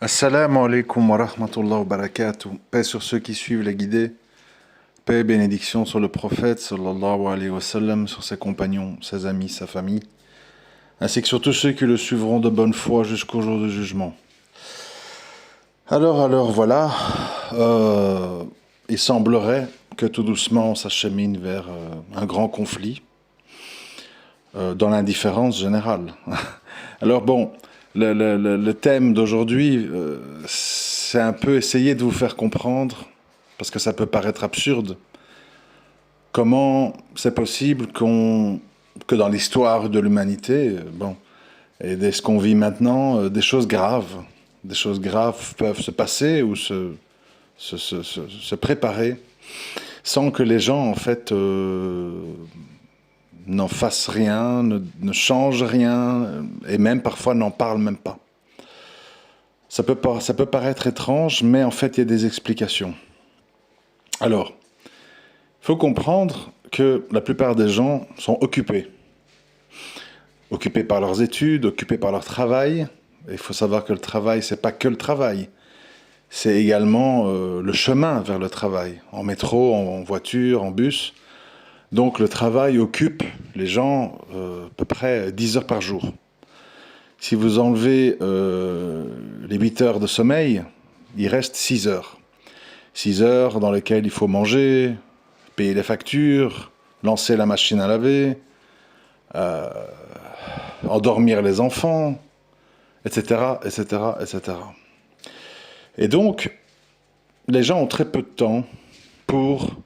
Assalamu alaikum wa rahmatullah wa barakatuh. Paix sur ceux qui suivent les guidés. Paix et bénédiction sur le prophète sallallahu alayhi wa sallam, sur ses compagnons, ses amis, sa famille, ainsi que sur tous ceux qui le suivront de bonne foi jusqu'au jour du jugement. Alors voilà, il semblerait que tout doucement on s'achemine vers un grand conflit dans l'indifférence générale. Alors bon, le thème d'aujourd'hui, c'est un peu essayer de vous faire comprendre, parce que ça peut paraître absurde, comment c'est possible que dans l'histoire de l'humanité, bon, et dès ce qu'on vit maintenant, des choses graves peuvent se passer ou se préparer sans que les gens, en fait, n'en fassent rien, ne changent rien, et même parfois n'en parlent même pas. Ça peut paraître étrange, mais en fait, il y a des explications. Alors, il faut comprendre que la plupart des gens sont occupés. Occupés par leurs études, occupés par leur travail. Il faut savoir que le travail, c'est pas que le travail. C'est également le chemin vers le travail, en métro, en voiture, en bus. Donc le travail occupe les gens à peu près 10 heures par jour. Si vous enlevez les 8 heures de sommeil, il reste 6 heures. 6 heures dans lesquelles il faut manger, payer les factures, lancer la machine à laver, endormir les enfants, etc., etc., etc. Et donc, les gens ont très peu de temps pour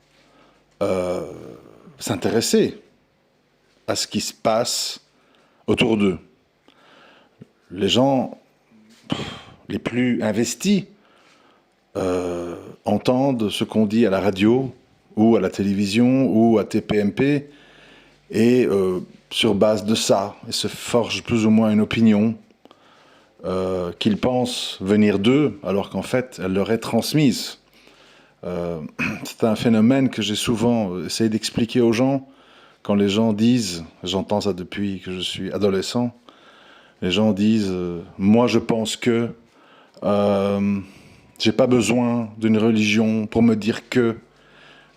s'intéresser à ce qui se passe autour d'eux. Les gens les plus investis entendent ce qu'on dit à la radio ou à la télévision ou à TPMP et sur base de ça, ils se forgent plus ou moins une opinion qu'ils pensent venir d'eux alors qu'en fait elle leur est transmise. C'est un phénomène que j'ai souvent essayé d'expliquer aux gens quand les gens disent, j'entends ça depuis que je suis adolescent, les gens disent moi je pense que j'ai pas besoin d'une religion pour me dire que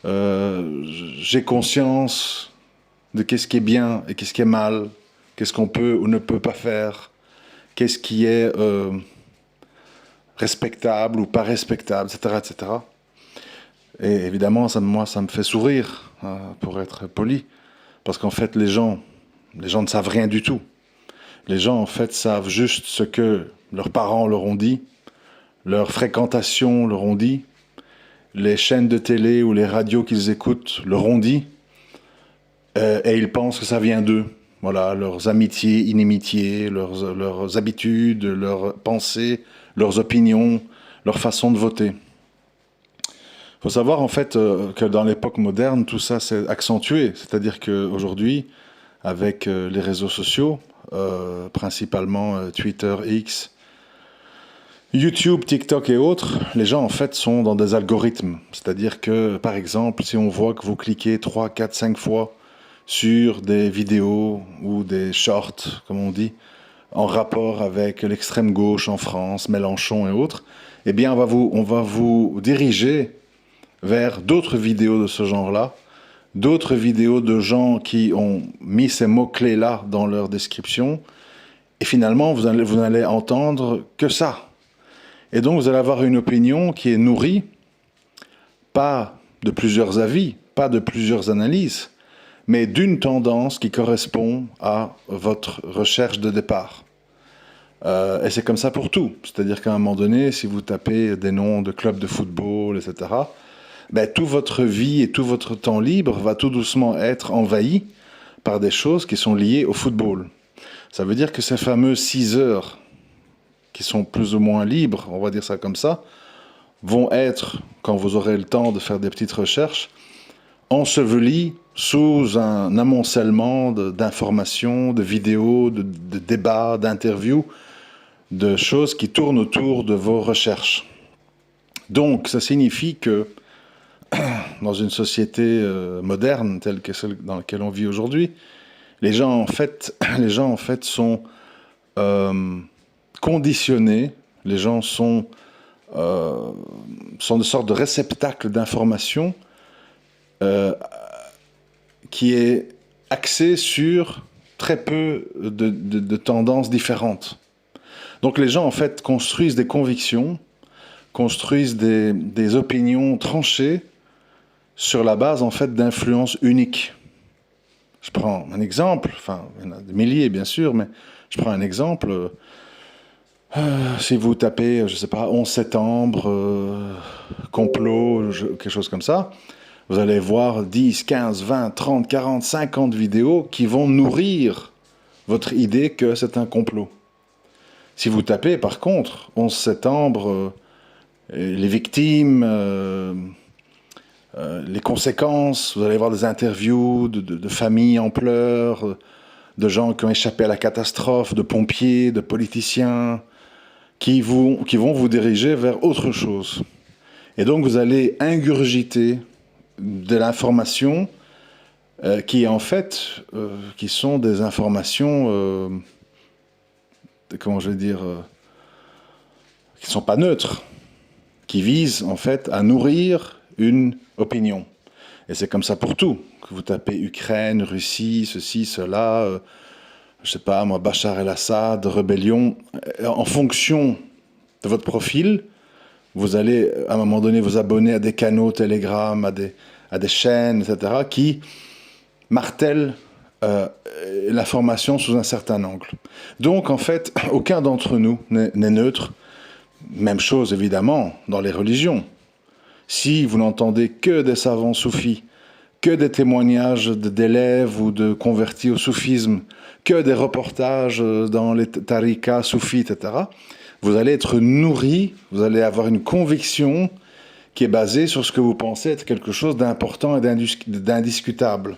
j'ai conscience de qu'est-ce qui est bien et qu'est-ce qui est mal, qu'est-ce qu'on peut ou ne peut pas faire, qu'est-ce qui est respectable ou pas respectable, etc., etc. Et évidemment, moi, ça me fait sourire, pour être poli, parce qu'en fait, les gens ne savent rien du tout. Les gens, en fait, savent juste ce que leurs parents leur ont dit, leur fréquentation leur ont dit, les chaînes de télé ou les radios qu'ils écoutent leur ont dit, et ils pensent que ça vient d'eux. Voilà, leurs amitiés, inimitiés, leurs habitudes, leurs pensées, leurs opinions, leur façon de voter. Il faut savoir en fait que dans l'époque moderne, tout ça s'est accentué. C'est-à-dire qu'aujourd'hui, avec les réseaux sociaux, principalement Twitter, X, YouTube, TikTok et autres, les gens en fait sont dans des algorithmes. C'est-à-dire que, par exemple, si on voit que vous cliquez 3, 4, 5 fois sur des vidéos ou des shorts, comme on dit, en rapport avec l'extrême gauche en France, Mélenchon et autres, eh bien on va vous diriger vers d'autres vidéos de ce genre-là, d'autres vidéos de gens qui ont mis ces mots-clés-là dans leur description, et finalement, vous n'allez entendre que ça. Et donc, vous allez avoir une opinion qui est nourrie, pas de plusieurs avis, pas de plusieurs analyses, mais d'une tendance qui correspond à votre recherche de départ. Et c'est comme ça pour tout. C'est-à-dire qu'à un moment donné, si vous tapez des noms de clubs de football, etc., ben, toute votre vie et tout votre temps libre va tout doucement être envahi par des choses qui sont liées au football. Ça veut dire que ces fameux 6 heures qui sont plus ou moins libres, on va dire ça comme ça, vont être, quand vous aurez le temps de faire des petites recherches, ensevelis sous un amoncellement d'informations, de vidéos, de débats, d'interviews, de choses qui tournent autour de vos recherches. Donc, ça signifie que dans une société moderne telle que celle dans laquelle on vit aujourd'hui, les gens en fait sont conditionnés, Les gens sont de sorte de réceptacle d'informations qui est axé sur très peu de tendances différentes. Donc les gens, en fait, construisent des convictions, construisent des opinions tranchées sur la base, en fait, d'influences uniques. Je prends un exemple, enfin, il y en a des milliers, bien sûr, mais je prends un exemple. Si vous tapez, je sais pas, 11 septembre, complot, quelque chose comme ça, vous allez voir 10, 15, 20, 30, 40, 50 vidéos qui vont nourrir votre idée que c'est un complot. Si vous tapez, par contre, 11 septembre, les victimes, les conséquences, vous allez voir des interviews de familles en pleurs, de gens qui ont échappé à la catastrophe, de pompiers, de politiciens, qui vont vous diriger vers autre chose. Et donc vous allez ingurgiter de l'information qui en fait, qui sont des informations, comment je vais dire, qui ne sont pas neutres, qui visent en fait à nourrir une opinion. Et c'est comme ça pour tout. Que vous tapez Ukraine, Russie, ceci, cela, je sais pas, moi, Bachar el-Assad, rébellion, en fonction de votre profil, vous allez à un moment donné vous abonner à des canaux Telegram, à des chaînes, etc., qui martèlent l'information sous un certain angle. Donc, en fait, aucun d'entre nous n'est neutre. Même chose, évidemment, dans les religions. Si vous n'entendez que des savants soufis, que des témoignages d'élèves ou de convertis au soufisme, que des reportages dans les tariqas soufis, etc., vous allez être nourri, vous allez avoir une conviction qui est basée sur ce que vous pensez être quelque chose d'important et d'indiscutable.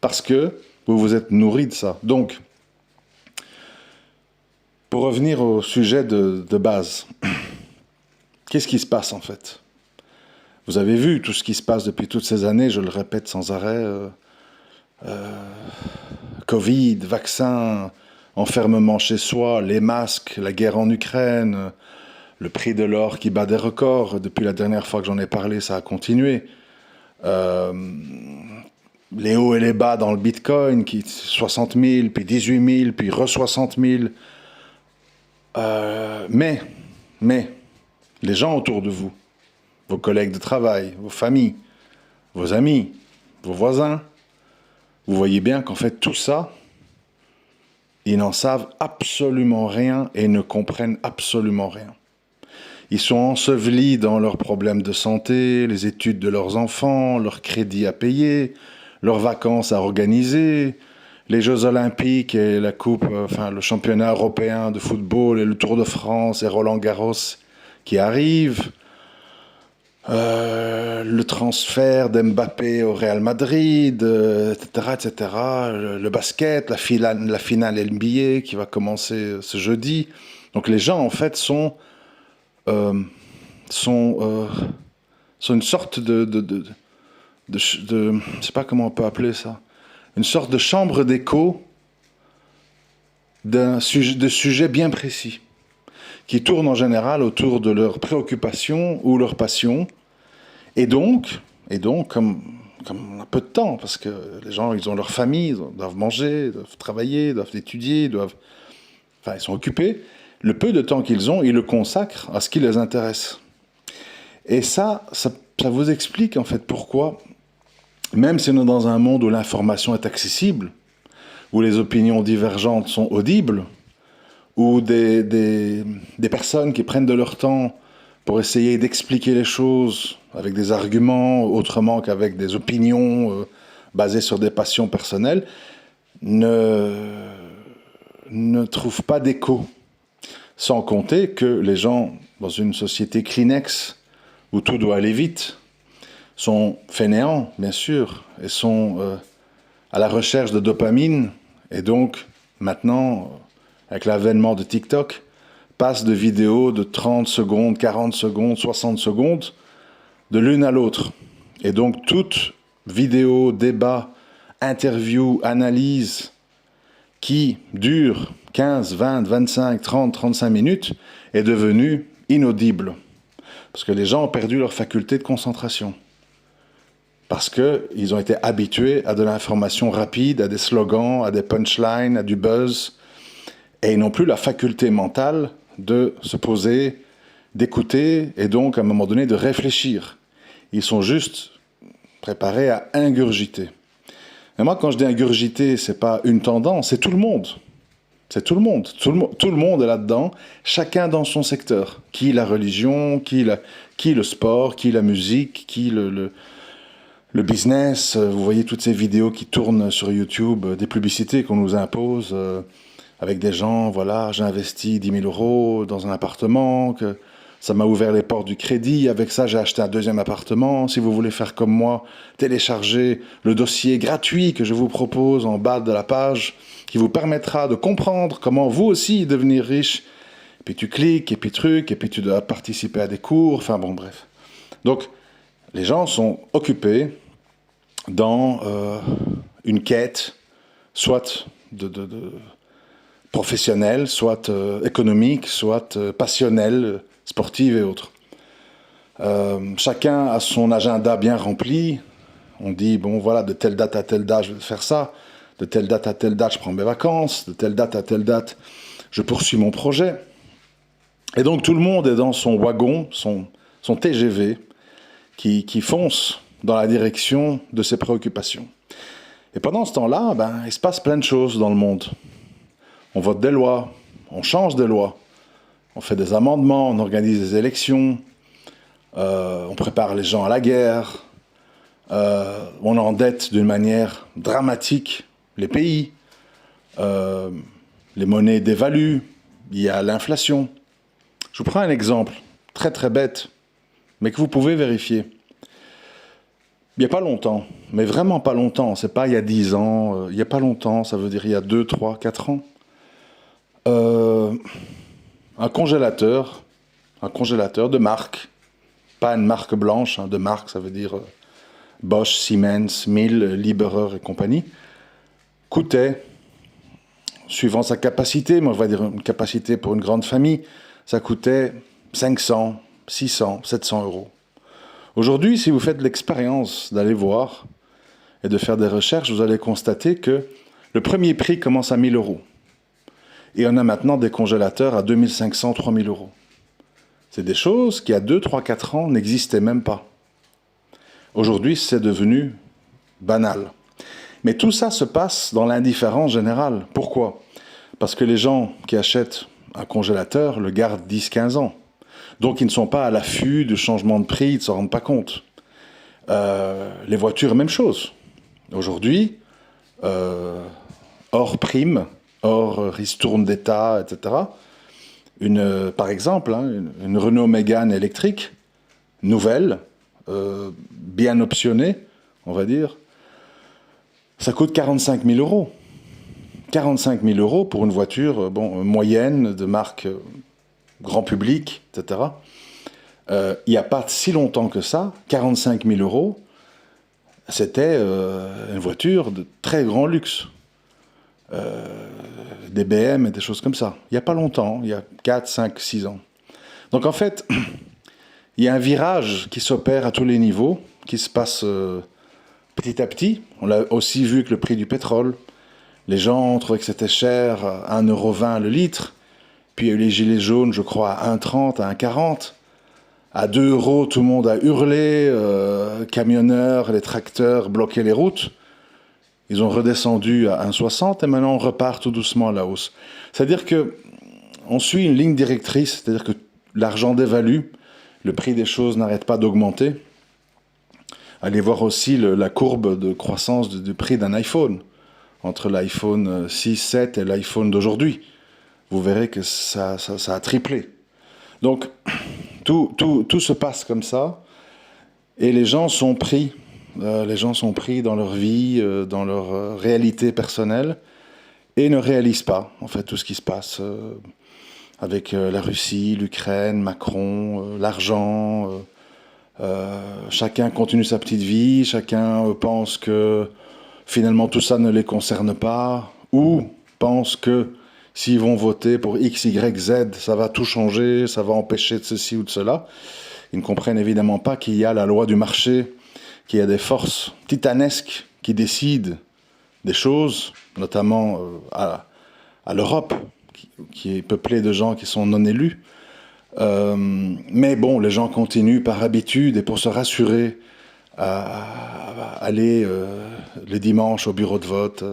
Parce que vous vous êtes nourri de ça. Donc, pour revenir au sujet de base, qu'est-ce qui se passe en fait ? Vous avez vu tout ce qui se passe depuis toutes ces années, je le répète sans arrêt, Covid, vaccins, enfermement chez soi, les masques, la guerre en Ukraine, le prix de l'or qui bat des records. Depuis la dernière fois que j'en ai parlé, ça a continué. Les hauts et les bas dans le Bitcoin, qui 60 000, puis 18 000, puis re-60 000. Mais, les gens autour de vous, vos collègues de travail, vos familles, vos amis, vos voisins, vous voyez bien qu'en fait tout ça, ils n'en savent absolument rien et ne comprennent absolument rien. Ils sont ensevelis dans leurs problèmes de santé, les études de leurs enfants, leurs crédits à payer, leurs vacances à organiser, les Jeux Olympiques et la Coupe, enfin le championnat européen de football et le Tour de France et Roland-Garros qui arrivent, le transfert d'Mbappé au Real Madrid, etc., etc., le basket, la finale NBA qui va commencer ce jeudi. Donc les gens en fait sont une sorte de je sais pas comment on peut appeler ça, une sorte de chambre d'écho de sujets bien précis, qui tournent en général autour de leurs préoccupations ou leurs passions, et donc comme on a peu de temps, parce que les gens, ils ont leur famille, ils doivent manger, doivent travailler, doivent étudier, ils sont occupés, le peu de temps qu'ils ont, ils le consacrent à ce qui les intéresse. Et ça vous explique en fait pourquoi, même si on est dans un monde où l'information est accessible, où les opinions divergentes sont audibles, où des personnes qui prennent de leur temps pour essayer d'expliquer les choses avec des arguments autrement qu'avec des opinions basées sur des passions personnelles, ne trouvent pas d'écho. Sans compter que les gens, dans une société Kleenex, où tout doit aller vite, sont fainéants, bien sûr, et sont à la recherche de dopamine, et donc, maintenant, avec l'avènement de TikTok, passent de vidéos de 30 secondes, 40 secondes, 60 secondes, de l'une à l'autre. Et donc, toute vidéo, débat, interview, analyse qui dure 15, 20, 25, 30, 35 minutes est devenue inaudibles. Parce que les gens ont perdu leur faculté de concentration. Parce qu'ils ont été habitués à de l'information rapide, à des slogans, à des punchlines, à du buzz. Et ils n'ont plus la faculté mentale de se poser, d'écouter et donc à un moment donné de réfléchir. Ils sont juste préparés à ingurgiter. Et moi, quand je dis ingurgiter, c'est pas une tendance, c'est tout le monde. C'est tout le monde. Tout le monde est là-dedans, chacun dans son secteur. Qui la religion, qui le sport, qui la musique, qui le business. Vous voyez toutes ces vidéos qui tournent sur YouTube, des publicités qu'on nous impose, avec des gens, voilà, j'ai investi 10 000 euros dans un appartement, que ça m'a ouvert les portes du crédit, avec ça j'ai acheté un deuxième appartement, si vous voulez faire comme moi, téléchargez le dossier gratuit que je vous propose en bas de la page, qui vous permettra de comprendre comment vous aussi devenir riche. Et puis tu cliques, et puis truc, et puis tu dois participer à des cours, enfin bon, bref. Donc, les gens sont occupés dans une quête, soit de professionnelle, soit économique, soit passionnelle, sportive et autres. Chacun a son agenda bien rempli. On dit, bon voilà, de telle date à telle date, je vais faire ça. De telle date à telle date, je prends mes vacances. De telle date à telle date, je poursuis mon projet. Et donc tout le monde est dans son wagon, son TGV, qui fonce dans la direction de ses préoccupations. Et pendant ce temps-là, il se passe plein de choses dans le monde. On vote des lois, on change des lois, on fait des amendements, on organise des élections, on prépare les gens à la guerre, on endette d'une manière dramatique les pays, les monnaies dévaluent, il y a l'inflation. Je vous prends un exemple très très bête, mais que vous pouvez vérifier. Il n'y a pas longtemps, mais vraiment pas longtemps, c'est pas il y a 10 ans, il n'y a pas longtemps, ça veut dire il y a 2, 3, 4 ans, un congélateur de marque, pas une marque blanche, de marque, ça veut dire Bosch, Siemens, Miele, Liberer et compagnie, coûtait, suivant sa capacité, moi je vais dire une capacité pour une grande famille, ça coûtait 500, 600, 700 euros. Aujourd'hui, si vous faites l'expérience d'aller voir et de faire des recherches, vous allez constater que le premier prix commence à 1000 euros. Et on a maintenant des congélateurs à 2500, 3000 euros. C'est des choses qui, à 2, 3, 4 ans, n'existaient même pas. Aujourd'hui, c'est devenu banal. Mais tout ça se passe dans l'indifférence générale. Pourquoi ? Parce que les gens qui achètent un congélateur le gardent 10, 15 ans. Donc ils ne sont pas à l'affût du changement de prix, ils ne s'en rendent pas compte. Les voitures, même chose. Aujourd'hui, hors prime, hors ristourne d'État, etc. Par exemple, une Renault Mégane électrique, nouvelle, bien optionnée, on va dire, ça coûte 45 000 euros. 45 000 euros pour une voiture moyenne, de marque grand public, etc. Il n'y a pas si longtemps que ça, 45 000 euros, c'était une voiture de très grand luxe. Des BM et des choses comme ça. Il n'y a pas longtemps, il y a 4, 5, 6 ans. Donc en fait, il y a un virage qui s'opère à tous les niveaux, qui se passe petit à petit. On l'a aussi vu avec le prix du pétrole. Les gens trouvaient que c'était cher, à 1,20 € le litre. Puis il y a eu les gilets jaunes, je crois, à 1,30 €, à 1,40 €. À 2 €, tout le monde a hurlé, camionneurs, les tracteurs bloquaient les routes. Ils ont redescendu à 1,60 € et maintenant on repart tout doucement à la hausse. C'est-à-dire qu'on suit une ligne directrice, c'est-à-dire que l'argent dévalue, le prix des choses n'arrête pas d'augmenter. Allez voir aussi la courbe de croissance du prix d'un iPhone, entre l'iPhone 6, 7 et l'iPhone d'aujourd'hui. Vous verrez que ça a triplé. Donc, tout se passe comme ça, et les gens sont pris dans leur vie, dans leur réalité personnelle, et ne réalisent pas, en fait, tout ce qui se passe avec la Russie, l'Ukraine, Macron, l'argent. Chacun continue sa petite vie, chacun pense que finalement tout ça ne les concerne pas, ou pense que s'ils vont voter pour X, Y, Z, ça va tout changer, ça va empêcher de ceci ou de cela. Ils ne comprennent évidemment pas qu'il y a la loi du marché, qu'il y a des forces titanesques qui décident des choses, notamment à l'Europe, qui est peuplée de gens qui sont non élus. Mais bon, les gens continuent par habitude et pour se rassurer à aller les dimanches au bureau de vote,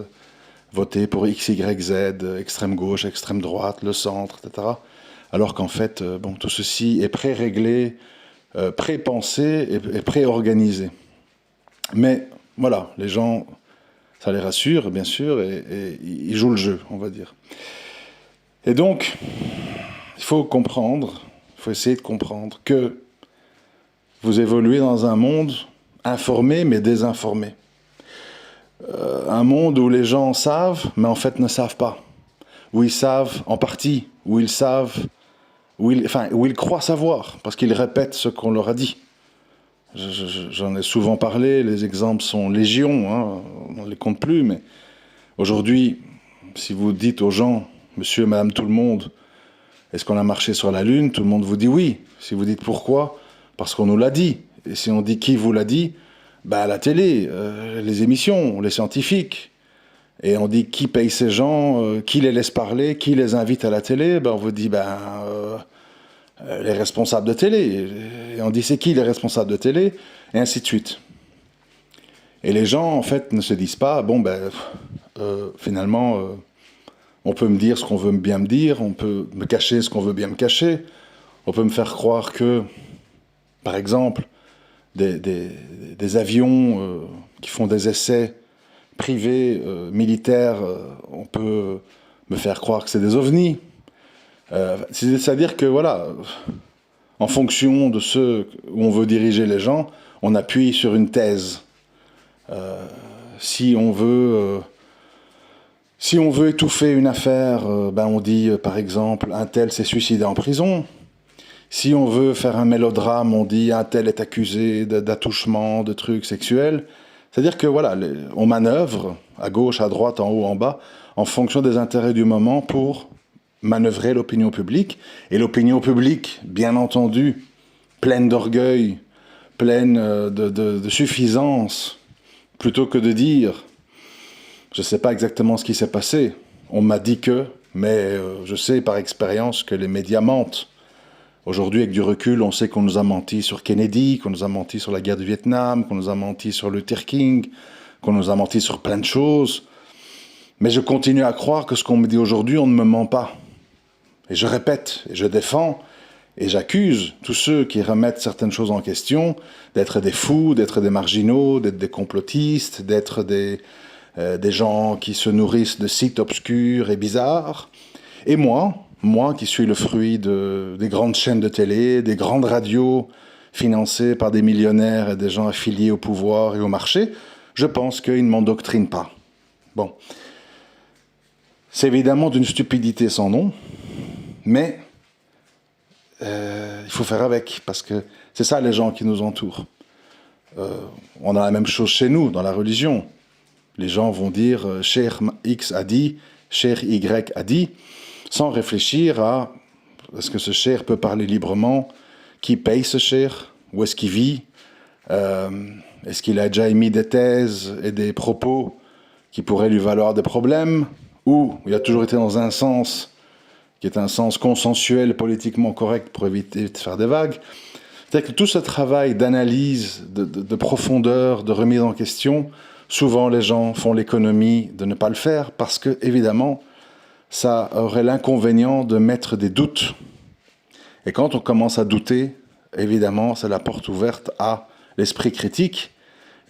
voter pour X, Y, Z, extrême gauche, extrême droite, le centre, etc. Alors qu'en fait, bon, tout ceci est pré-réglé, pré-pensé et pré-organisé. Mais voilà, les gens, ça les rassure, bien sûr, et ils jouent le jeu, on va dire. Et donc, il faut comprendre, il faut essayer de comprendre que vous évoluez dans un monde informé mais désinformé. Un monde où les gens savent, mais en fait ne savent pas. Où ils savent en partie, où ils savent, où ils croient savoir, parce qu'ils répètent ce qu'on leur a dit. J'en ai souvent parlé, les exemples sont légion, hein, on ne les compte plus, mais aujourd'hui, si vous dites aux gens, monsieur, madame, tout le monde, est-ce qu'on a marché sur la Lune? Tout le monde vous dit oui. Si vous dites pourquoi? Parce qu'on nous l'a dit. Et si on dit qui vous l'a dit? Ben, la télé, les émissions, les scientifiques. Et on dit qui paye ces gens, qui les laisse parler, qui les invite à la télé? Ben, on vous dit les responsables de télé. Et on dit c'est qui les responsables de télé? Et ainsi de suite. Et les gens, en fait, ne se disent pas, finalement, on peut me dire ce qu'on veut bien me dire, on peut me cacher ce qu'on veut bien me cacher, on peut me faire croire que, par exemple, des avions qui font des essais privés, militaires, on peut me faire croire que c'est des ovnis. C'est-à-dire que, voilà, en fonction de ce où on veut diriger les gens, on appuie sur une thèse. Si on veut étouffer une affaire, on dit, par exemple, un tel s'est suicidé en prison. Si on veut faire un mélodrame, on dit un tel est accusé d'attouchement, de trucs sexuels. C'est-à-dire que voilà, on manœuvre à gauche, à droite, en haut, en bas, en fonction des intérêts du moment pour manœuvrer l'opinion publique. Et l'opinion publique, bien entendu, pleine d'orgueil, pleine de suffisance, plutôt que de dire, je ne sais pas exactement ce qui s'est passé, on m'a dit que, mais je sais par expérience que les médias mentent. Aujourd'hui, avec du recul, on sait qu'on nous a menti sur Kennedy, qu'on nous a menti sur la guerre du Vietnam, qu'on nous a menti sur Luther King, qu'on nous a menti sur plein de choses. Mais je continue à croire que ce qu'on me dit aujourd'hui, on ne me ment pas. Et je répète, et je défends, et j'accuse tous ceux qui remettent certaines choses en question d'être des fous, d'être des marginaux, d'être des complotistes, d'être des gens qui se nourrissent de sites obscurs et bizarres. Et moi qui suis le fruit des grandes chaînes de télé, des grandes radios financées par des millionnaires et des gens affiliés au pouvoir et au marché, je pense qu'ils ne m'endoctrinent pas. Bon. C'est évidemment d'une stupidité sans nom, mais il faut faire avec, parce que c'est ça les gens qui nous entourent. On a la même chose chez nous, dans la religion. Les gens vont dire « Cheikh X a dit »,« Cheikh Y a dit », sans réfléchir à est-ce que ce cheikh peut parler librement, qui paye ce cheikh, où est-ce qu'il vit, est-ce qu'il a déjà émis des thèses et des propos qui pourraient lui valoir des problèmes, ou il a toujours été dans un sens qui est un sens consensuel, politiquement correct pour éviter de faire des vagues. C'est-à-dire que tout ce travail d'analyse, de profondeur, de remise en question, souvent les gens font l'économie de ne pas le faire parce que, évidemment, ça aurait l'inconvénient de mettre des doutes. Et quand on commence à douter, évidemment, c'est la porte ouverte à l'esprit critique.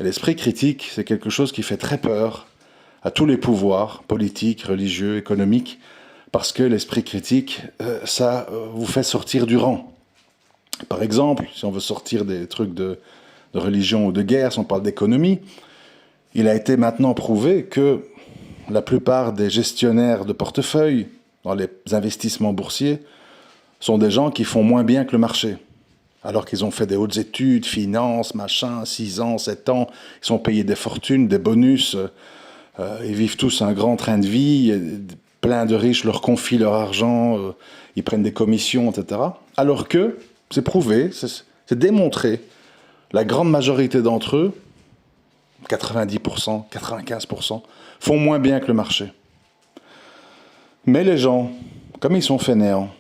Et l'esprit critique, c'est quelque chose qui fait très peur à tous les pouvoirs politiques, religieux, économiques, parce que l'esprit critique, ça vous fait sortir du rang. Par exemple, si on veut sortir des trucs de religion ou de guerre, si on parle d'économie, il a été maintenant prouvé que la plupart des gestionnaires de portefeuille dans les investissements boursiers sont des gens qui font moins bien que le marché. Alors qu'ils ont fait des hautes études, finances, machin, 6 ans, 7 ans, ils sont payés des fortunes, des bonus, ils vivent tous un grand train de vie, plein de riches leur confient leur argent, ils prennent des commissions, etc. Alors que, c'est prouvé, c'est démontré, la grande majorité d'entre eux, 90%, 95%, font moins bien que le marché. Mais les gens, comme ils sont fainéants,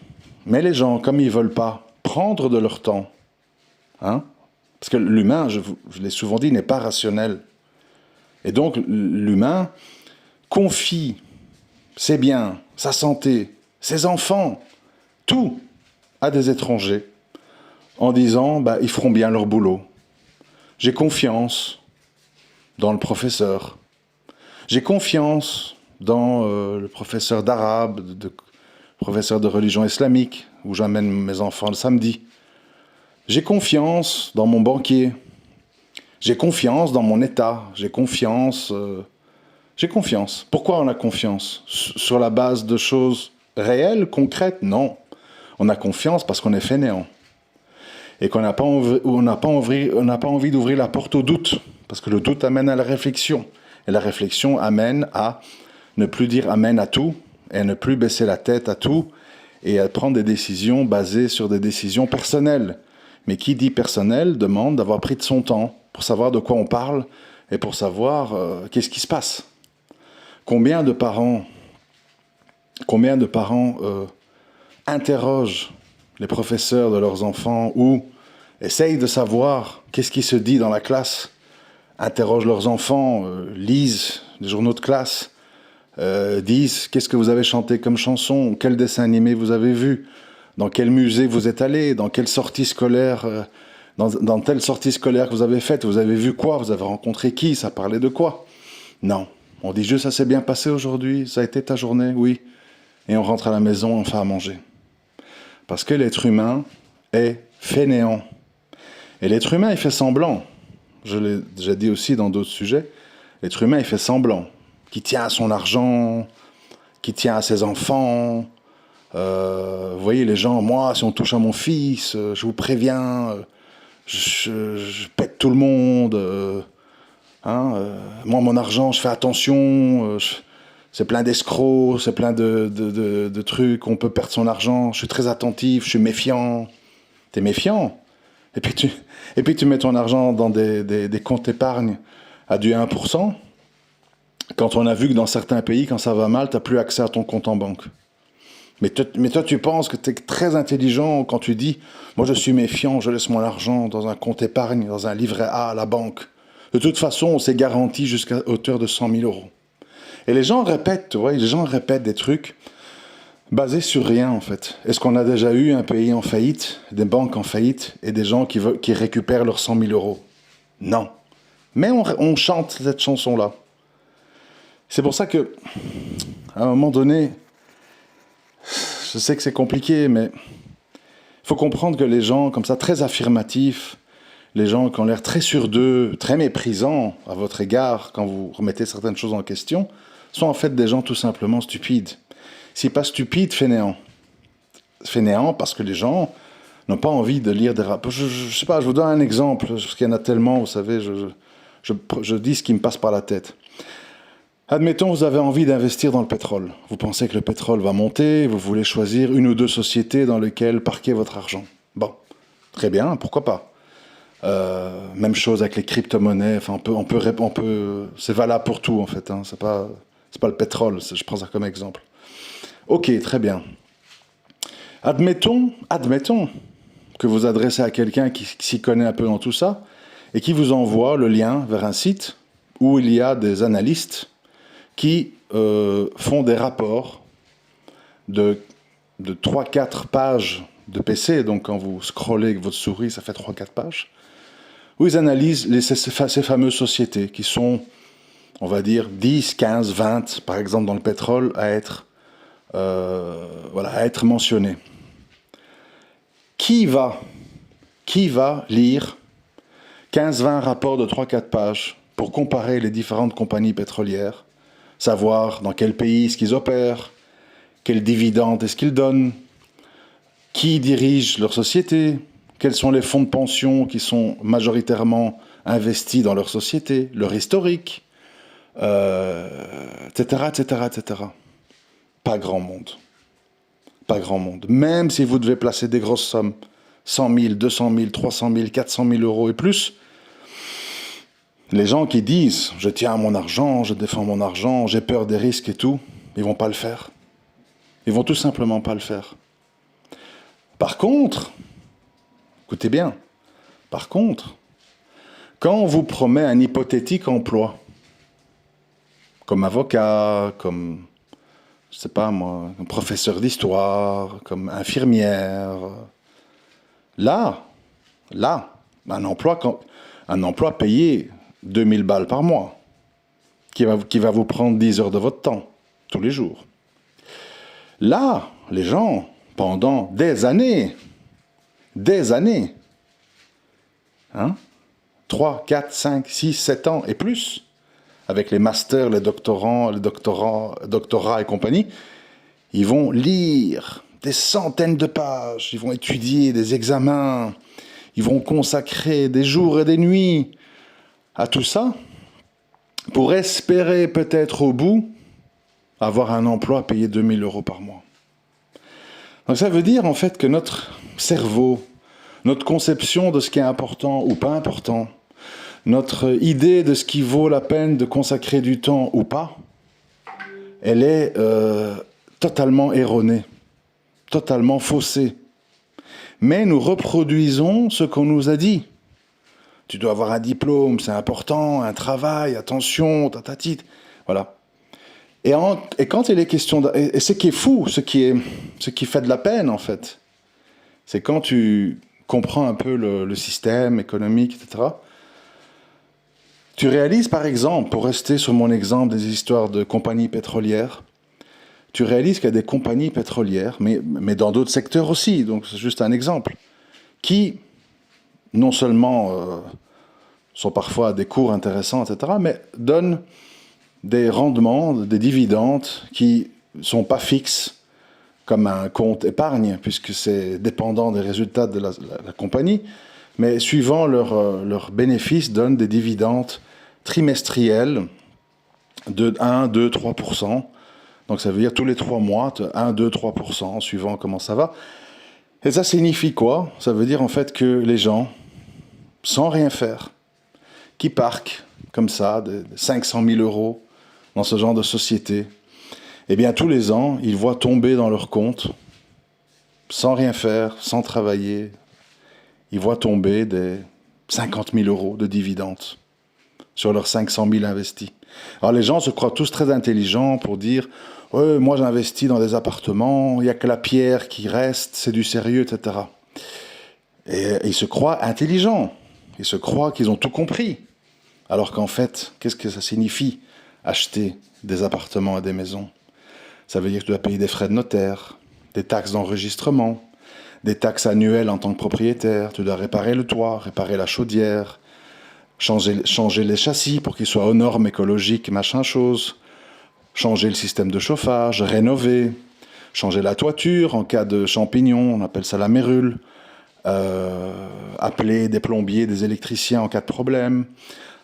mais les gens, comme ils ne veulent pas prendre de leur temps, hein, parce que l'humain, je l'ai souvent dit, n'est pas rationnel. Et donc, l'humain confie ses biens, sa santé, ses enfants, tout à des étrangers, en disant, bah, ils feront bien leur boulot. J'ai confiance dans le professeur. J'ai confiance dans le professeur d'arabe, professeur de religion islamique, où j'amène mes enfants le samedi. J'ai confiance dans mon banquier. J'ai confiance dans mon État. J'ai confiance. Pourquoi on a confiance? Sur la base de choses réelles, concrètes? Non. On a confiance parce qu'on est fainéant. Et qu'on n'a pas envie d'ouvrir la porte au doute. Parce que le doute amène à la réflexion. Et la réflexion amène à ne plus dire amen à tout, et à ne plus baisser la tête à tout, et à prendre des décisions basées sur des décisions personnelles. Mais qui dit personnel demande d'avoir pris de son temps pour savoir de quoi on parle et pour savoir qu'est-ce qui se passe. Combien de parents interrogent les professeurs de leurs enfants ou essayent de savoir qu'est-ce qui se dit dans la classe, interrogent leurs enfants, lisent les journaux de classe, disent qu'est-ce que vous avez chanté comme chanson, quel dessin animé vous avez vu, dans quel musée vous êtes allé, dans quelle sortie scolaire, dans telle sortie scolaire que vous avez faite, vous avez vu quoi, vous avez rencontré qui, ça parlait de quoi? Non, on dit juste ça s'est bien passé aujourd'hui, ça a été ta journée, oui, et on rentre à la maison, on fait à manger. Parce que l'être humain est fainéant. Et l'être humain, il fait semblant. Je l'ai déjà dit aussi dans d'autres sujets. L'être humain, il fait semblant. Qui tient à son argent, qui tient à ses enfants. Vous voyez, les gens, moi, si on touche à mon fils, je vous préviens, je pète tout le monde. Moi, mon argent, je fais attention. C'est plein d'escrocs, c'est plein de trucs. On peut perdre son argent. Je suis très attentif, je suis méfiant. T'es méfiant. Et puis tu mets ton argent dans des comptes épargne à du 1%. Quand on a vu que dans certains pays, quand ça va mal, tu n'as plus accès à ton compte en banque. Mais toi, tu penses que tu es très intelligent quand tu dis « Moi, je suis méfiant, je laisse mon argent dans un compte épargne, dans un livret A à la banque. De toute façon, on s'est garanti jusqu'à hauteur de 100 000 euros. » Et les gens répètent, des trucs basés sur rien, en fait. Est-ce qu'on a déjà eu un pays en faillite, des banques en faillite, et des gens qui récupèrent leurs 100 000 euros? Non. Mais on chante cette chanson-là. C'est pour ça que, à un moment donné, je sais que c'est compliqué, mais il faut comprendre que les gens comme ça, très affirmatifs, les gens qui ont l'air très sûrs d'eux, très méprisants à votre égard quand vous remettez certaines choses en question, sont en fait des gens tout simplement stupides. Si pas stupides, fainéants. Fainéants parce que les gens n'ont pas envie de lire des rapports. Je sais pas, je vous donne un exemple, parce qu'il y en a tellement, vous savez, je dis ce qui me passe par la tête. Admettons, vous avez envie d'investir dans le pétrole. Vous pensez que le pétrole va monter, vous voulez choisir une ou deux sociétés dans lesquelles parquer votre argent. Bon, très bien, pourquoi pas. Même chose avec les crypto-monnaies. Enfin, c'est valable pour tout en fait. C'est pas le pétrole. Je prends ça comme exemple. Ok, très bien. Admettons que vous adressez à quelqu'un qui s'y connaît un peu dans tout ça et qui vous envoie le lien vers un site où il y a des analystes qui font des rapports de 3-4 pages de PC, donc quand vous scrollez avec votre souris, ça fait 3-4 pages, où ils analysent ces fameuses sociétés qui sont, on va dire, 10, 15, 20, par exemple dans le pétrole, à être mentionnées. Qui va lire 15-20 rapports de 3-4 pages pour comparer les différentes compagnies pétrolières, savoir dans quel pays est-ce qu'ils opèrent, quels dividendes est-ce qu'ils donnent, qui dirige leur société, quels sont les fonds de pension qui sont majoritairement investis dans leur société, leur historique, etc., etc., etc. Pas grand monde. Pas grand monde. Même si vous devez placer des grosses sommes, 100 000, 200 000, 300 000, 400 000 euros et plus, les gens qui disent « je tiens à mon argent, je défends mon argent, j'ai peur des risques et tout », ils vont pas le faire. Ils vont tout simplement pas le faire. Par contre, écoutez bien, par contre, quand on vous promet un hypothétique emploi, comme avocat, comme, je sais pas moi, comme professeur d'histoire, comme infirmière, là, un emploi payé 2000 balles par mois, qui va vous prendre 10 heures de votre temps, tous les jours. Là, les gens, pendant des années, 3, 4, 5, 6, 7 ans et plus, avec les masters, les doctorats et compagnie, ils vont lire des centaines de pages, ils vont étudier des examens, ils vont consacrer des jours et des nuits à tout ça pour espérer peut-être au bout avoir un emploi payé 2000 euros par mois. Donc ça veut dire en fait que notre cerveau, notre conception de ce qui est important ou pas important, notre idée de ce qui vaut la peine de consacrer du temps ou pas, elle est totalement erronée, totalement faussée. Mais nous reproduisons ce qu'on nous a dit. Tu dois avoir un diplôme, c'est important, un travail, attention, tatatite, voilà. Et quand il est question... Et ce qui est fou, ce qui fait de la peine, en fait, c'est quand tu comprends un peu le système économique, etc., tu réalises, par exemple, pour rester sur mon exemple des histoires de compagnies pétrolières, tu réalises qu'il y a des compagnies pétrolières, mais dans d'autres secteurs aussi, donc c'est juste un exemple, qui, non seulement sont parfois à des cours intéressants, etc., mais donnent des rendements, des dividendes qui ne sont pas fixes, comme un compte épargne, puisque c'est dépendant des résultats de la compagnie, mais suivant leurs bénéfices, donnent des dividendes trimestriels de 1, 2, 3%. Donc ça veut dire tous les 3 mois, 1, 2, 3%, suivant comment ça va. Et ça signifie quoi? Ça veut dire en fait que les gens, sans rien faire, qui parquent comme ça, de 500 000 euros dans ce genre de société, eh bien tous les ans, ils voient tomber dans leur compte, sans rien faire, sans travailler, ils voient tomber des 50 000 euros de dividendes sur leurs 500 000 investis. Alors les gens se croient tous très intelligents pour dire « Ouais, moi j'investis dans des appartements, il n'y a que la pierre qui reste, c'est du sérieux, etc. » Et ils se croient intelligents, ils se croient qu'ils ont tout compris. Alors qu'en fait, qu'est-ce que ça signifie acheter des appartements et des maisons? Ça veut dire que tu dois payer des frais de notaire, des taxes d'enregistrement, des taxes annuelles en tant que propriétaire, tu dois réparer le toit, réparer la chaudière, changer les châssis pour qu'ils soient aux normes écologiques, machin chose, changer le système de chauffage, rénover, changer la toiture en cas de champignons, on appelle ça la mérule, appeler des plombiers, des électriciens en cas de problème,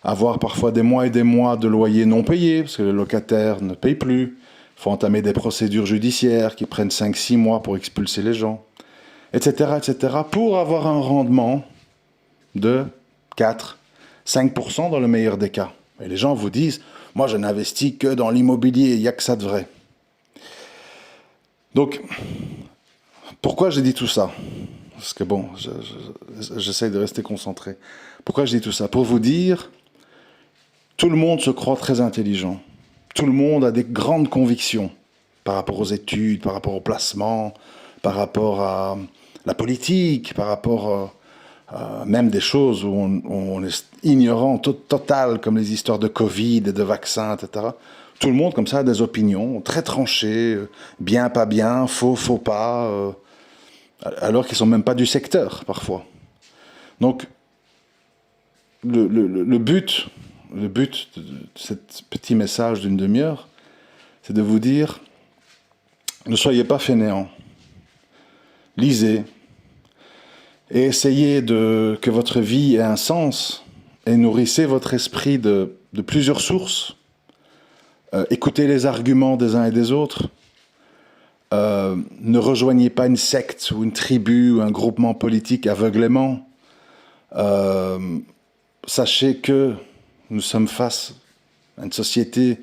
avoir parfois des mois et des mois de loyer non payés, parce que les locataires ne payent plus, il faut entamer des procédures judiciaires qui prennent 5-6 mois pour expulser les gens, etc., pour avoir un rendement de 4-5% dans le meilleur des cas. Et les gens vous disent, moi je n'investis que dans l'immobilier, il n'y a que ça de vrai. Donc, pourquoi j'ai dit tout ça? Parce que bon, j'essaie de rester concentré. Pourquoi je dis tout ça? Pour vous dire, tout le monde se croit très intelligent. Tout le monde a des grandes convictions par rapport aux études, par rapport au placement, par rapport à la politique, par rapport même des choses où on est ignorant total, comme les histoires de Covid et de vaccins, etc. Tout le monde, comme ça, a des opinions très tranchées, bien, pas bien, faux, faux pas, alors qu'ils ne sont même pas du secteur, parfois. Donc, le but de ce petit message d'une demi-heure, c'est de vous dire, ne soyez pas fainéants. Lisez. Et essayez que votre vie ait un sens et nourrissez votre esprit de plusieurs sources. Écoutez les arguments des uns et des autres. Ne rejoignez pas une secte ou une tribu ou un groupement politique aveuglément. Sachez que nous sommes face à une société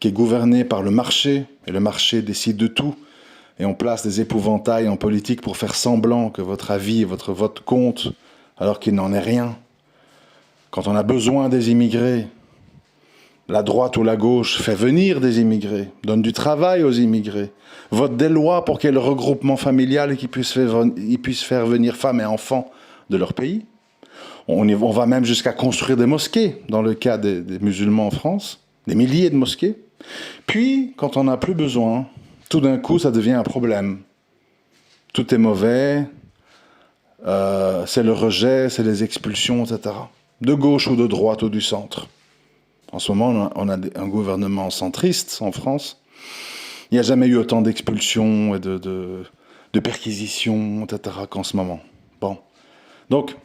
qui est gouvernée par le marché, et le marché décide de tout, et on place des épouvantails en politique pour faire semblant que votre avis et votre vote comptent, alors qu'il n'en est rien. Quand on a besoin des immigrés, la droite ou la gauche fait venir des immigrés, donne du travail aux immigrés, vote des lois pour qu'il y ait le regroupement familial et qu'ils puissent faire venir femmes et enfants de leur pays. On va même jusqu'à construire des mosquées, dans le cas des musulmans en France, des milliers de mosquées. Puis, quand on n'a plus besoin, tout d'un coup, ça devient un problème. Tout est mauvais, c'est le rejet, c'est les expulsions, etc. De gauche ou de droite ou du centre. En ce moment, on a un gouvernement centriste en France. Il n'y a jamais eu autant d'expulsions et de perquisitions, etc. qu'en ce moment. Bon. Donc,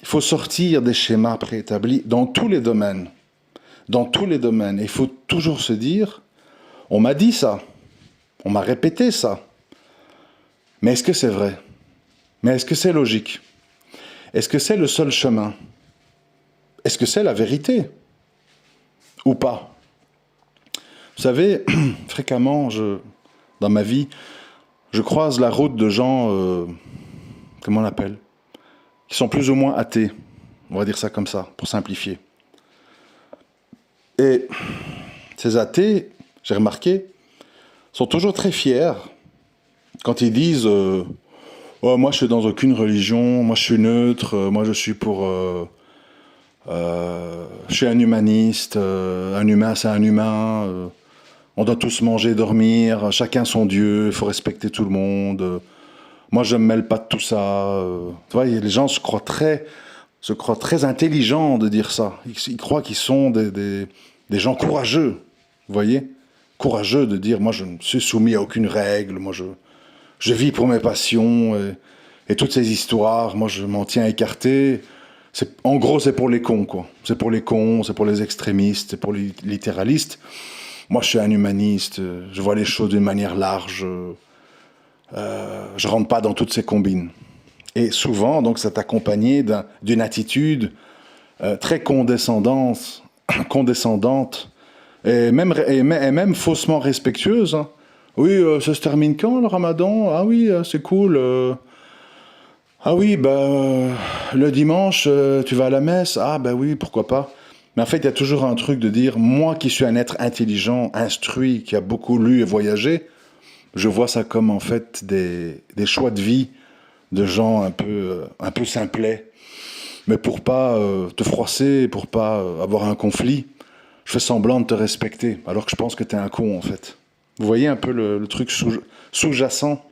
il faut sortir des schémas préétablis dans tous les domaines. Dans tous les domaines. Et il faut toujours se dire, on m'a dit ça, on m'a répété ça. Mais est-ce que c'est vrai? Mais est-ce que c'est logique? Est-ce que c'est le seul chemin? Est-ce que c'est la vérité? Ou pas? Vous savez, fréquemment, dans ma vie, je croise la route de gens, comment on appelle, qui sont plus ou moins athées. On va dire ça comme ça, pour simplifier. Et ces athées, j'ai remarqué, sont toujours très fiers quand ils disent oh, moi je suis dans aucune religion, moi je suis neutre, moi je suis pour... je suis un humaniste, un humain c'est un humain, on doit tous manger, dormir, chacun son Dieu, il faut respecter tout le monde, moi je ne me mêle pas de tout ça. Tu vois, les gens se croient très intelligents de dire ça, ils croient qu'ils sont des gens courageux, vous voyez, courageux de dire moi je ne suis soumis à aucune règle, moi je vis pour mes passions, et toutes ces histoires, moi je m'en tiens écarté. En gros, c'est pour les cons, quoi. C'est pour les cons, c'est pour les extrémistes, c'est pour les littéralistes. Moi, je suis un humaniste, je vois les choses d'une manière large, je rentre pas dans toutes ces combines. Et souvent, donc, c'est accompagné d'une attitude très condescendante, et même faussement respectueuse. Hein. Oui, ça se termine quand, le ramadan? Ah oui, c'est cool. Ah oui, le dimanche, tu vas à la messe? Ah ben oui, pourquoi pas. Mais en fait, il y a toujours un truc de dire, moi qui suis un être intelligent, instruit, qui a beaucoup lu et voyagé, je vois ça comme en fait des choix de vie de gens un peu simplets. Mais pour pas te froisser, pour pas avoir un conflit, je fais semblant de te respecter, alors que je pense que t'es un con en fait. Vous voyez un peu le truc sous-jacent.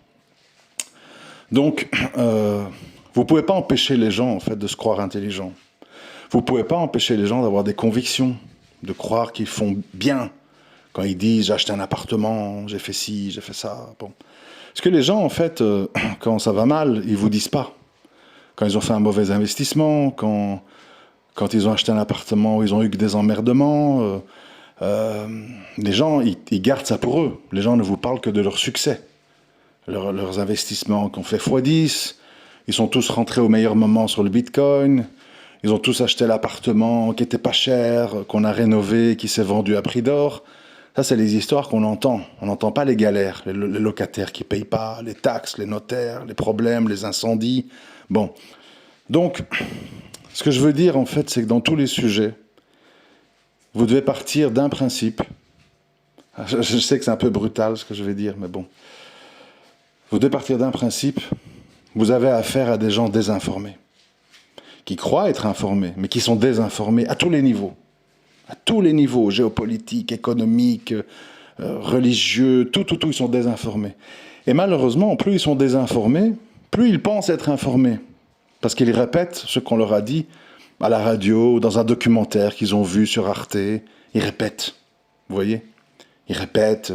Donc, vous pouvez pas empêcher les gens en fait de se croire intelligents. Vous pouvez pas empêcher les gens d'avoir des convictions, de croire qu'ils font bien quand ils disent j'ai acheté un appartement, j'ai fait ci, j'ai fait ça. Bon. Parce que les gens en fait, quand ça va mal, ils vous disent pas. Quand ils ont fait un mauvais investissement, quand ils ont acheté un appartement où ils ont eu que des emmerdements, les gens ils gardent ça pour eux. Les gens ne vous parlent que de leur succès. Leurs investissements qui ont fait x10, ils sont tous rentrés au meilleur moment sur le Bitcoin, ils ont tous acheté l'appartement qui était pas cher, qu'on a rénové, qui s'est vendu à prix d'or. Ça, c'est les histoires qu'on entend. On n'entend pas les galères, les locataires qui payent pas, les taxes, les notaires, les problèmes, les incendies. Bon. Donc, ce que je veux dire, en fait, c'est que dans tous les sujets, vous devez partir d'un principe. Je sais que c'est un peu brutal ce que je vais dire, mais bon. Vous devez partir d'un principe, vous avez affaire à des gens désinformés, qui croient être informés, mais qui sont désinformés à tous les niveaux, géopolitiques, économiques, religieux, tout, ils sont désinformés. Et malheureusement, plus ils sont désinformés, plus ils pensent être informés, parce qu'ils répètent ce qu'on leur a dit à la radio, ou dans un documentaire qu'ils ont vu sur Arte, ils répètent, vous voyez, ils répètent...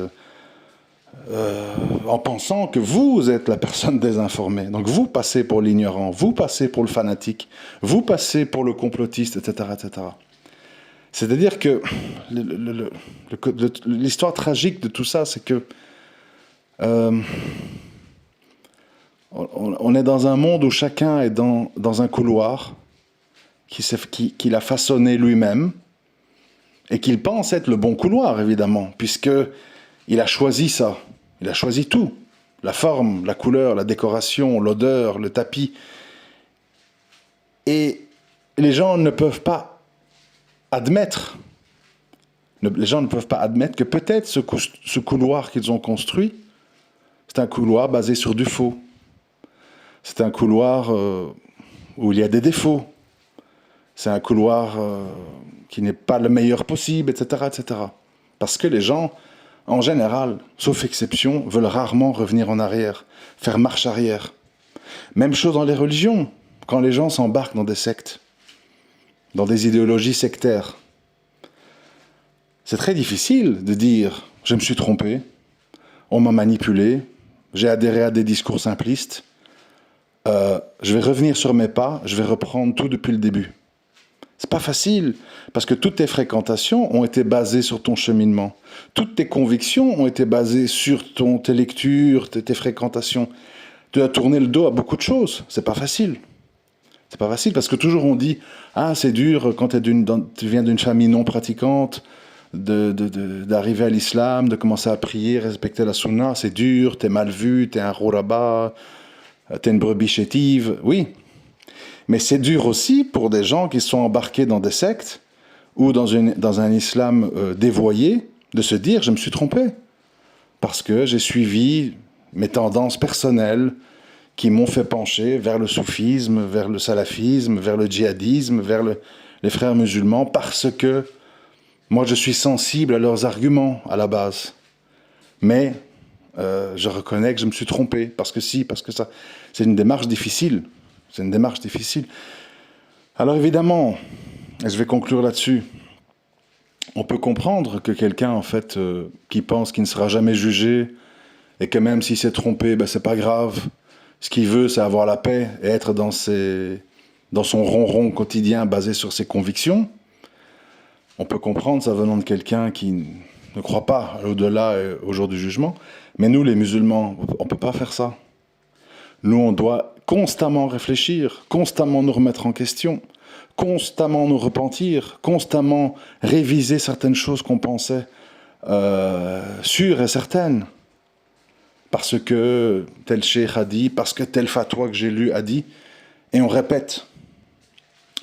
en pensant que vous êtes la personne désinformée. Donc vous passez pour l'ignorant, vous passez pour le fanatique, vous passez pour le complotiste, etc. etc. C'est-à-dire que l'histoire tragique de tout ça, c'est que Euh, on est dans un monde où chacun est dans un couloir qu'il a façonné lui-même et qu'il pense être le bon couloir, évidemment, puisqu'il a choisi ça. Il a choisi tout. La forme, la couleur, la décoration, l'odeur, le tapis. Et les gens ne peuvent pas admettre, les gens ne peuvent pas admettre que peut-être ce couloir qu'ils ont construit, c'est un couloir basé sur du faux. C'est un couloir où il y a des défauts. C'est un couloir qui n'est pas le meilleur possible, etc., etc. Parce que les gens, en général, sauf exception, veulent rarement revenir en arrière, faire marche arrière. Même chose dans les religions, quand les gens s'embarquent dans des sectes, dans des idéologies sectaires. C'est très difficile de dire « je me suis trompé, on m'a manipulé, j'ai adhéré à des discours simplistes, je vais revenir sur mes pas, je vais reprendre tout depuis le début ». C'est pas facile, parce que toutes tes fréquentations ont été basées sur ton cheminement. Toutes tes convictions ont été basées sur tes lectures, tes fréquentations. Tu as tourné le dos à beaucoup de choses. C'est pas facile. C'est pas facile, parce que toujours on dit « Ah, c'est dur quand tu viens d'une famille non pratiquante, d'arriver à l'islam, de commencer à prier, respecter la sunna, c'est dur, t'es mal vu, t'es un rouraba, t'es une brebis chétive. » Oui. Mais c'est dur aussi pour des gens qui sont embarqués dans des sectes ou dans un islam dévoyé de se dire « je me suis trompé » parce que j'ai suivi mes tendances personnelles qui m'ont fait pencher vers le soufisme, vers le salafisme, vers le djihadisme, vers les frères musulmans parce que moi je suis sensible à leurs arguments à la base. Mais je reconnais que je me suis trompé parce que si, parce que ça. C'est une démarche difficile. C'est une démarche difficile. Alors évidemment, et je vais conclure là-dessus, on peut comprendre que quelqu'un, en fait, qui pense qu'il ne sera jamais jugé, et que même s'il s'est trompé, ben, c'est pas grave. Ce qu'il veut, c'est avoir la paix et être dans son ronron quotidien basé sur ses convictions. On peut comprendre ça venant de quelqu'un qui ne croit pas à l'au-delà et au jour du jugement. Mais nous, les musulmans, on ne peut pas faire ça. Nous, on doit constamment réfléchir, constamment nous remettre en question, constamment nous repentir, constamment réviser certaines choses qu'on pensait sûres et certaines. Parce que tel cheikh a dit, parce que tel fatwa que j'ai lu a dit, et on répète.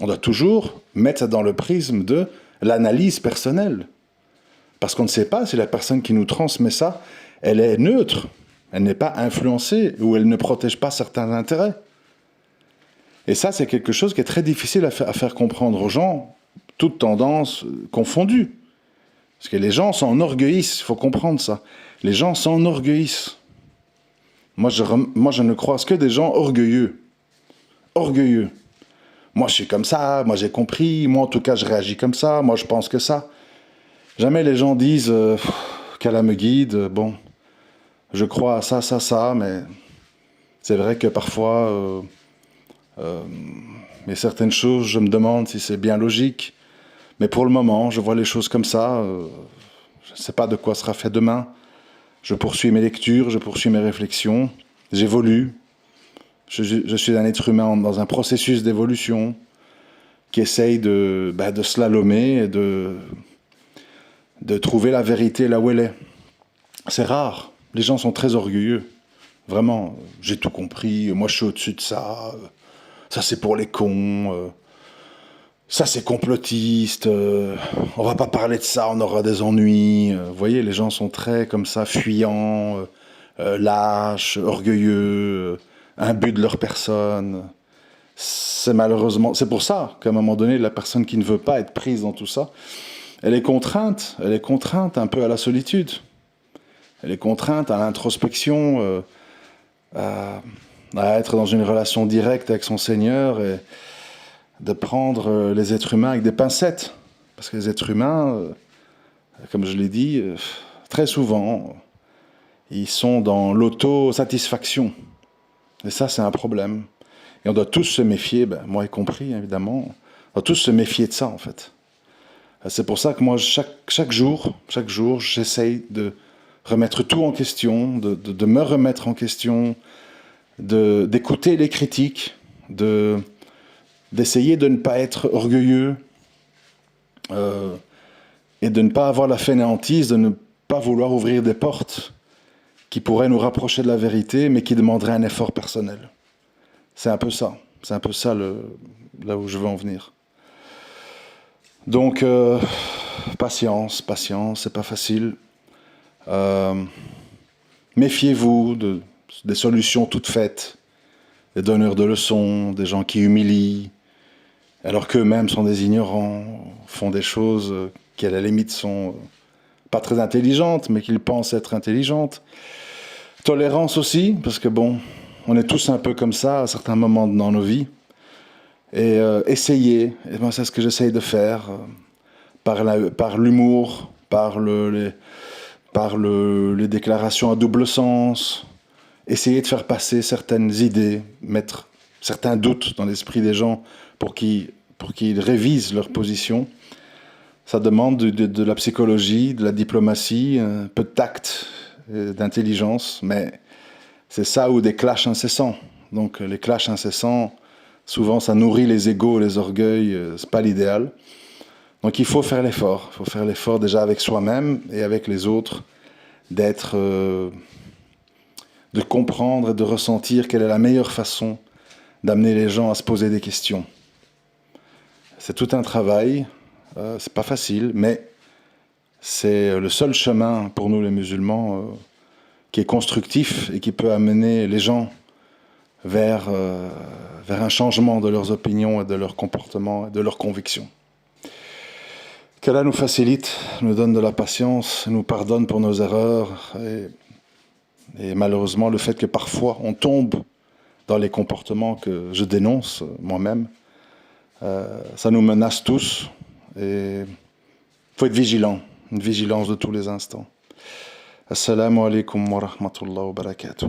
On doit toujours mettre ça dans le prisme de l'analyse personnelle. Parce qu'on ne sait pas si la personne qui nous transmet ça, elle est neutre. Elle n'est pas influencée ou elle ne protège pas certains intérêts. Et ça, c'est quelque chose qui est très difficile à faire comprendre aux gens, toutes tendances confondues. Parce que les gens s'enorgueillissent, il faut comprendre ça. Les gens s'enorgueillissent. Moi, je ne croise que des gens orgueilleux. Orgueilleux. Moi, je suis comme ça, moi, j'ai compris, moi, en tout cas, je réagis comme ça, moi, je pense que ça. Jamais les gens disent qu'Allah me guide, bon... Je crois à ça, ça, ça, mais c'est vrai que parfois, il y a certaines choses, je me demande si c'est bien logique. Mais pour le moment, je vois les choses comme ça. Je ne sais pas de quoi sera fait demain. Je poursuis mes lectures, je poursuis mes réflexions. J'évolue. Je suis un être humain dans un processus d'évolution qui essaye de slalomer et de trouver la vérité là où elle est. C'est rare. Les gens sont très orgueilleux. Vraiment, j'ai tout compris, moi je suis au-dessus de ça, ça c'est pour les cons, ça c'est complotiste, on va pas parler de ça, on aura des ennuis. Vous voyez, les gens sont très comme ça, fuyants, lâches, orgueilleux, imbus de leur personne. C'est pour ça qu'à un moment donné, la personne qui ne veut pas être prise dans tout ça, elle est contrainte un peu à la solitude. Elle est contrainte à l'introspection, à être dans une relation directe avec son Seigneur et de prendre les êtres humains avec des pincettes. Parce que les êtres humains, comme je l'ai dit, très souvent, ils sont dans l'autosatisfaction. Et ça, c'est un problème. Et on doit tous se méfier, moi y compris, évidemment, on doit tous se méfier de ça, en fait. C'est pour ça que moi, chaque jour, j'essaye remettre tout en question, de me remettre en question, d'écouter les critiques, d'essayer de ne pas être orgueilleux et de ne pas avoir la fainéantise, de ne pas vouloir ouvrir des portes qui pourraient nous rapprocher de la vérité, mais qui demanderaient un effort personnel. C'est un peu ça. C'est un peu ça là où je veux en venir. Donc, patience, c'est pas facile. Méfiez-vous des solutions toutes faites, des donneurs de leçons, des gens qui humilient, alors qu'eux-mêmes sont des ignorants, font des choses qui à la limite sont pas très intelligentes, mais qu'ils pensent être intelligentes. Tolérance aussi, parce que bon, on est tous un peu comme ça à certains moments dans nos vies. Et essayer, et moi c'est ce que j'essaye de faire, par l'humour, par les déclarations à double sens, essayer de faire passer certaines idées, mettre certains doutes dans l'esprit des gens pour qu'ils révisent leur position. Ça demande de la psychologie, de la diplomatie, un peu de tact, d'intelligence, mais c'est ça ou des clashs incessants. Donc les clashs incessants, souvent ça nourrit les égos, les orgueils, c'est pas l'idéal. Donc il faut faire l'effort. Il faut faire l'effort déjà avec soi-même et avec les autres, de comprendre et de ressentir quelle est la meilleure façon d'amener les gens à se poser des questions. C'est tout un travail, c'est pas facile, mais c'est le seul chemin pour nous les musulmans qui est constructif et qui peut amener les gens vers un changement de leurs opinions et de leurs comportements et de leurs convictions. Qu'Allah nous facilite, nous donne de la patience, nous pardonne pour nos erreurs et malheureusement le fait que parfois on tombe dans les comportements que je dénonce moi-même, ça nous menace tous et il faut être vigilant, une vigilance de tous les instants. Assalamu alaikum wa rahmatullahi wa barakatuh.